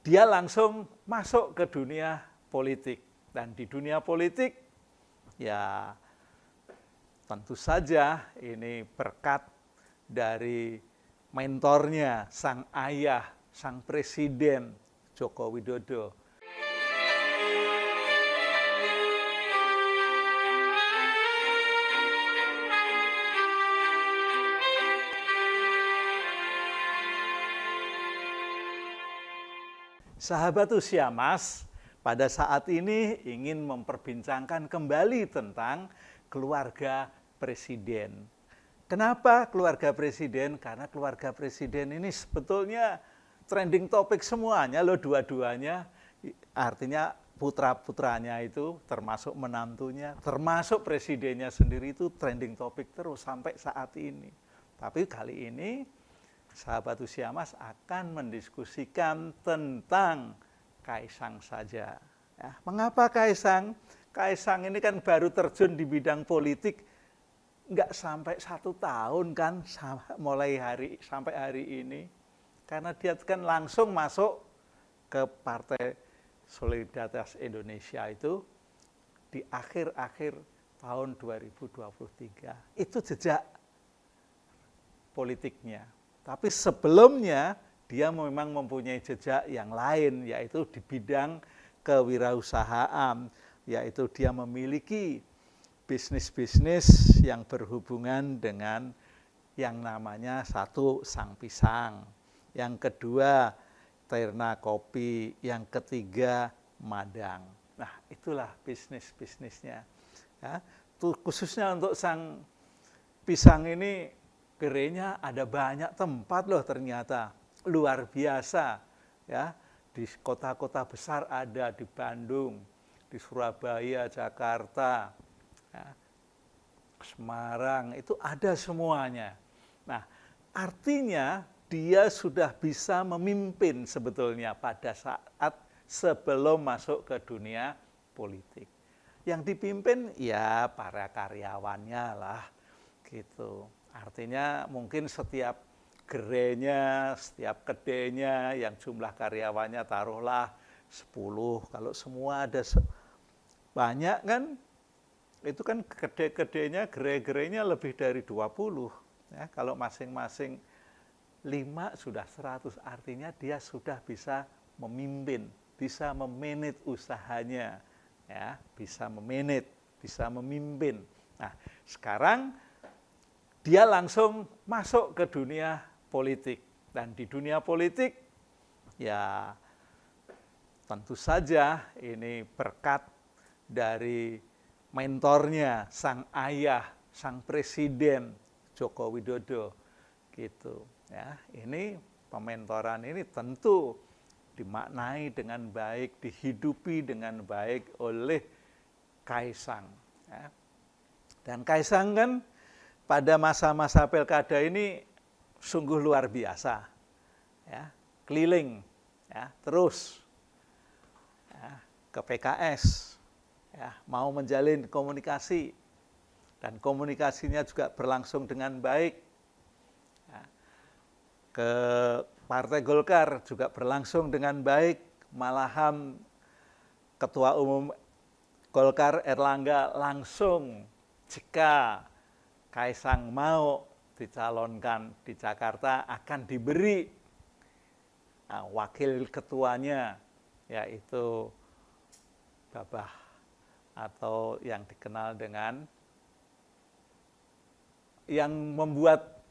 dia langsung masuk ke dunia politik. Dan di dunia politik, ya tentu saja ini berkat dari mentornya, sang ayah, sang presiden Joko Widodo. Sahabat Usia Mas, pada saat ini ingin memperbincangkan kembali tentang keluarga presiden. Kenapa keluarga presiden? Karena keluarga presiden ini sebetulnya trending topik semuanya loh, dua-duanya. Artinya putra-putranya itu, termasuk menantunya, termasuk presidennya sendiri itu trending topik terus sampai saat ini. Tapi kali ini sahabat Usia Mas akan mendiskusikan tentang Kaisang saja. Ya, mengapa Kaisang? Kaisang ini kan baru terjun di bidang politik nggak sampai 1 tahun kan, sampai hari ini. Karena dia kan langsung masuk ke Partai Solidaritas Indonesia itu di akhir-akhir tahun 2023. Itu jejak politiknya. Tapi sebelumnya dia memang mempunyai jejak yang lain, yaitu di bidang kewirausahaan, yaitu dia memiliki bisnis-bisnis yang berhubungan dengan yang namanya satu Sang Pisang, yang kedua Terna Kopi, yang ketiga Madang. Nah, itulah bisnis-bisnisnya. Ya, khususnya untuk Sang Pisang ini gerainya ada banyak tempat loh ternyata, luar biasa ya. Di kota-kota besar ada, di Bandung, di Surabaya, Jakarta, ya, Semarang, itu ada semuanya. Nah, artinya dia sudah bisa memimpin sebetulnya pada saat sebelum masuk ke dunia politik. Yang dipimpin ya para karyawannya lah gitu. Artinya mungkin setiap gerainya, setiap kedainya yang jumlah karyawannya taruhlah 10, kalau semua ada banyak kan, itu kan kedai-kedainya, gerai-gerainya lebih dari 20. Ya, kalau masing-masing 5 sudah 100, artinya dia sudah bisa memimpin, bisa memanage usahanya, ya, bisa memanage, bisa memimpin. Nah, sekarang dia langsung masuk ke dunia politik. Dan di dunia politik, ya tentu saja ini berkat dari mentornya, sang ayah, sang presiden Joko Widodo. Gitu. Ya, ini pementoran ini tentu dimaknai dengan baik, dihidupi dengan baik oleh Kaisang. Ya. Dan Kaisang kan pada masa-masa pilkada ini sungguh luar biasa, ya, keliling, ya, terus ya, ke PKS, ya, mau menjalin komunikasi, dan komunikasinya juga berlangsung dengan baik. Ya, ke Partai Golkar juga berlangsung dengan baik, malahan Ketua Umum Golkar Erlangga langsung jika Kaisang mau dicalonkan di Jakarta akan diberi wakil ketuanya, yaitu Babah atau yang dikenal dengan yang membuat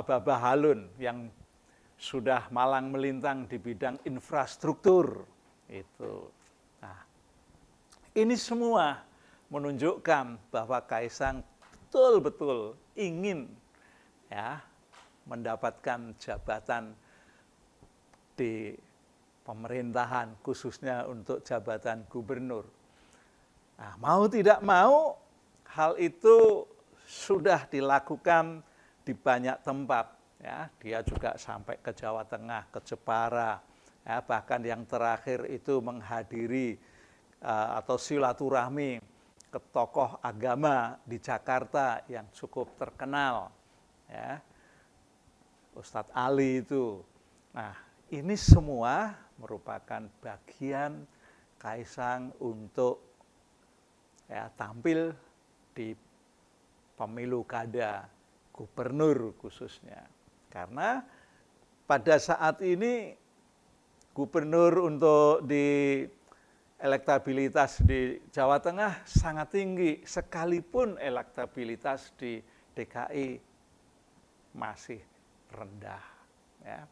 Babah Halun yang sudah malang melintang di bidang infrastruktur itu. Nah, ini semua menunjukkan bahwa Kaisang betul-betul ingin ya mendapatkan jabatan di pemerintahan, khususnya untuk jabatan gubernur. Nah, mau tidak mau, hal itu sudah dilakukan di banyak tempat. Ya, dia juga sampai ke Jawa Tengah, ke Jepara, ya, bahkan yang terakhir itu menghadiri atau silaturahmi ke tokoh agama di Jakarta yang cukup terkenal, ya, Ustadz Ali itu. Nah, ini semua merupakan bagian Kaisang untuk tampil di pemilu kada gubernur khususnya. Karena pada saat ini gubernur untuk di elektabilitas di Jawa Tengah sangat tinggi, sekalipun elektabilitas di DKI masih rendah. Ya.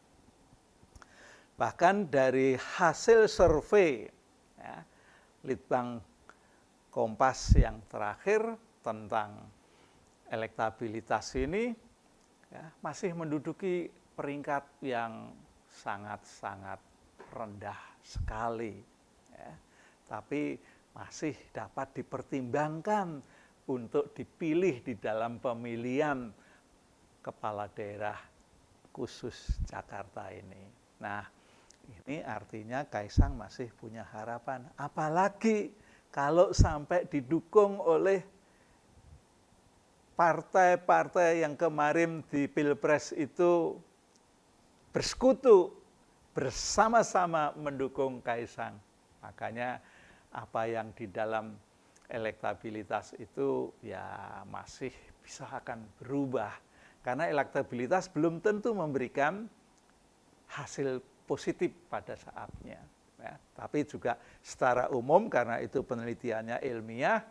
Bahkan dari hasil survei Litbang Kompas yang terakhir tentang elektabilitas ini masih menduduki peringkat yang sangat-sangat rendah sekali. Tapi masih dapat dipertimbangkan untuk dipilih di dalam pemilihan kepala daerah khusus Jakarta ini. Nah, ini artinya Kaisang masih punya harapan. Apalagi kalau sampai didukung oleh partai-partai yang kemarin di Pilpres itu bersekutu, bersama-sama mendukung Kaisang. Makanya apa yang di dalam elektabilitas itu ya masih bisa akan berubah. Karena elektabilitas belum tentu memberikan hasil positif pada saatnya. Ya, tapi juga secara umum karena itu penelitiannya ilmiah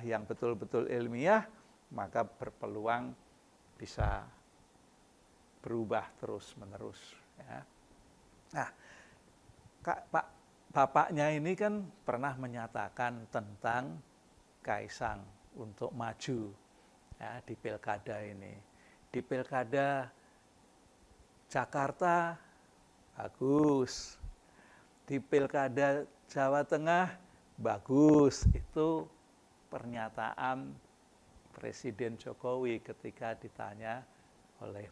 yang betul-betul ilmiah, maka berpeluang bisa berubah terus-menerus. Ya. Nah, bapaknya ini kan pernah menyatakan tentang Kaisang untuk maju di pilkada ini. Di pilkada Jakarta bagus, di pilkada Jawa Tengah bagus. Itu pernyataan Presiden Jokowi ketika ditanya oleh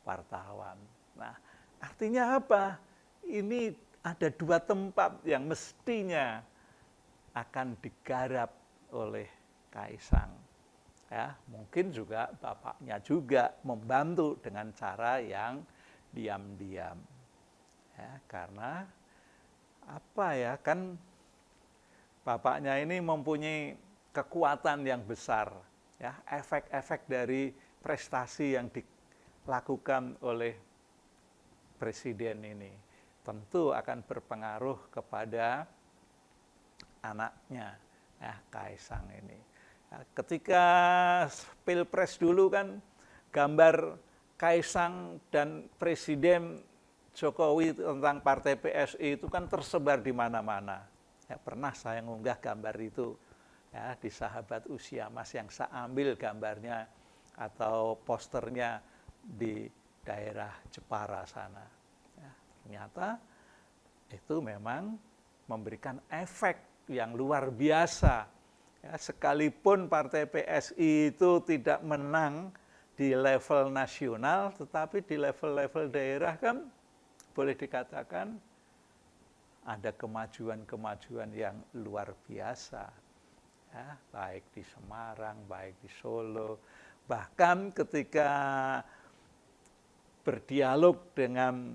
wartawan. Nah, artinya apa? Ini ada dua tempat yang mestinya akan digarap oleh Kaisang. Ya, mungkin juga bapaknya juga membantu dengan cara yang diam-diam. Ya, karena apa ya, kan bapaknya ini mempunyai kekuatan yang besar. Ya, efek-efek dari prestasi yang dilakukan oleh presiden ini tentu akan berpengaruh kepada anaknya, Kaisang ini. Ketika Pilpres dulu kan gambar Kaisang dan Presiden Jokowi tentang partai PSI itu kan tersebar di mana-mana. Ya, pernah saya ngunggah gambar itu di Sahabat Usia Mas yang saya ambil gambarnya atau posternya di daerah Jepara sana. Ya, ternyata itu memang memberikan efek yang luar biasa. Ya, sekalipun partai PSI itu tidak menang di level nasional, tetapi di level-level daerah kan boleh dikatakan ada kemajuan-kemajuan yang luar biasa. Ya, baik di Semarang, baik di Solo, bahkan ketika berdialog dengan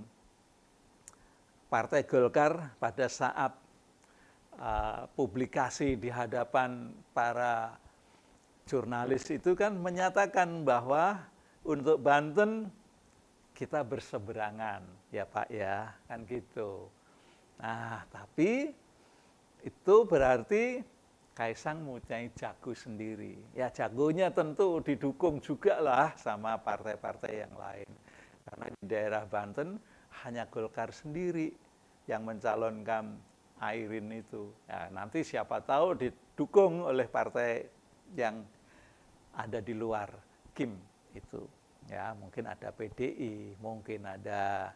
Partai Golkar pada saat publikasi di hadapan para jurnalis itu kan menyatakan bahwa untuk Banten kita berseberangan, ya Pak ya, kan gitu. Nah, tapi itu berarti Kaisang mempunyai jago sendiri. Ya jagonya tentu didukung juga lah sama partai-partai yang lain. Karena di daerah Banten hanya Golkar sendiri yang mencalonkan Airin itu. Ya, nanti siapa tahu didukung oleh partai yang ada di luar KIM itu. Ya, mungkin ada PDI, mungkin ada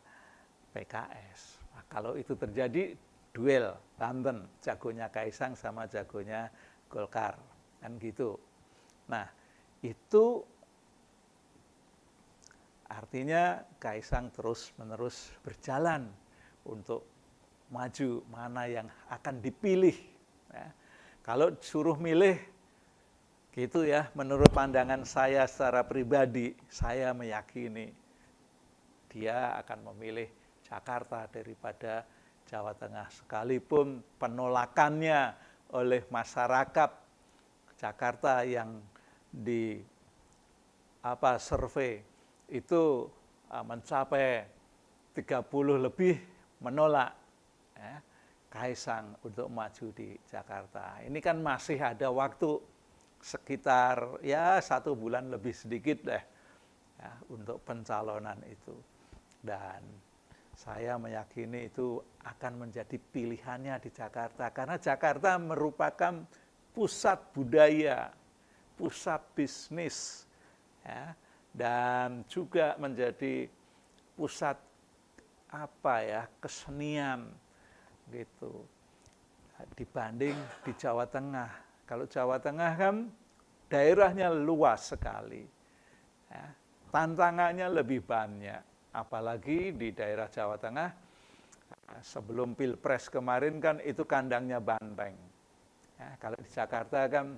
PKS. Nah, kalau itu terjadi duel Banten, jagonya Kaisang sama jagonya Golkar, kan gitu. Nah, itu artinya Kaisang terus-menerus berjalan untuk maju mana yang akan dipilih. Ya. Kalau suruh milih, gitu ya, menurut pandangan saya secara pribadi, saya meyakini dia akan memilih Jakarta daripada Jawa Tengah, sekalipun penolakannya oleh masyarakat Jakarta yang di survei itu mencapai 30 lebih menolak ya, Kaisang untuk maju di Jakarta. Ini kan masih ada waktu sekitar 1 bulan lebih sedikit deh ya, untuk pencalonan itu. Dan saya meyakini itu akan menjadi pilihannya di Jakarta, karena Jakarta merupakan pusat budaya, pusat bisnis, ya, dan juga menjadi pusat kesenian gitu. Dibanding di Jawa Tengah. Kalau Jawa Tengah kan daerahnya luas sekali, ya, tantangannya lebih banyak. Apalagi di daerah Jawa Tengah, sebelum Pilpres kemarin kan itu kandangnya banteng. Ya, kalau di Jakarta kan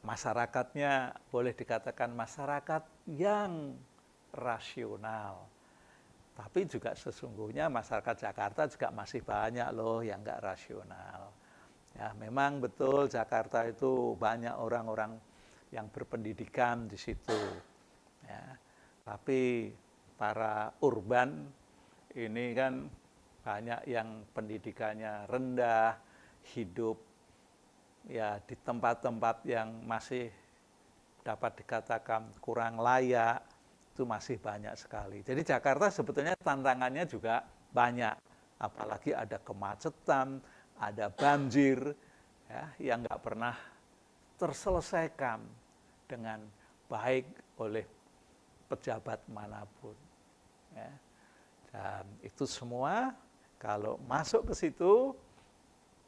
masyarakatnya boleh dikatakan masyarakat yang rasional. Tapi juga sesungguhnya masyarakat Jakarta juga masih banyak loh yang nggak rasional. Ya, memang betul Jakarta itu banyak orang-orang yang berpendidikan di situ. Ya. Tapi para urban ini kan banyak yang pendidikannya rendah, hidup ya di tempat-tempat yang masih dapat dikatakan kurang layak, itu masih banyak sekali. Jadi Jakarta sebetulnya tantangannya juga banyak, apalagi ada kemacetan, ada banjir ya, yang nggak pernah terselesaikan dengan baik oleh pejabat manapun. Ya. Dan itu semua kalau masuk ke situ,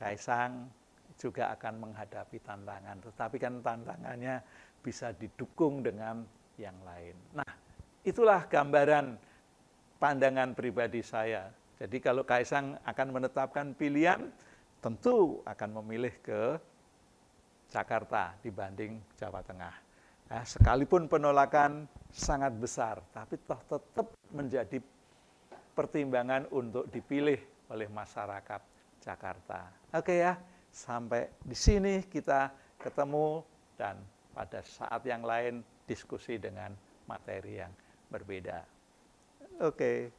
Kaisang juga akan menghadapi tantangan. Tetapi kan tantangannya bisa didukung dengan yang lain. Nah, itulah gambaran pandangan pribadi saya. Jadi kalau Kaisang akan menetapkan pilihan, tentu akan memilih ke Jakarta dibanding Jawa Tengah. Nah, sekalipun penolakan sangat besar, tapi toh tetap menjadi pertimbangan untuk dipilih oleh masyarakat Jakarta. Oke ya, sampai di sini kita ketemu dan pada saat yang lain diskusi dengan materi yang berbeda. Oke, baik.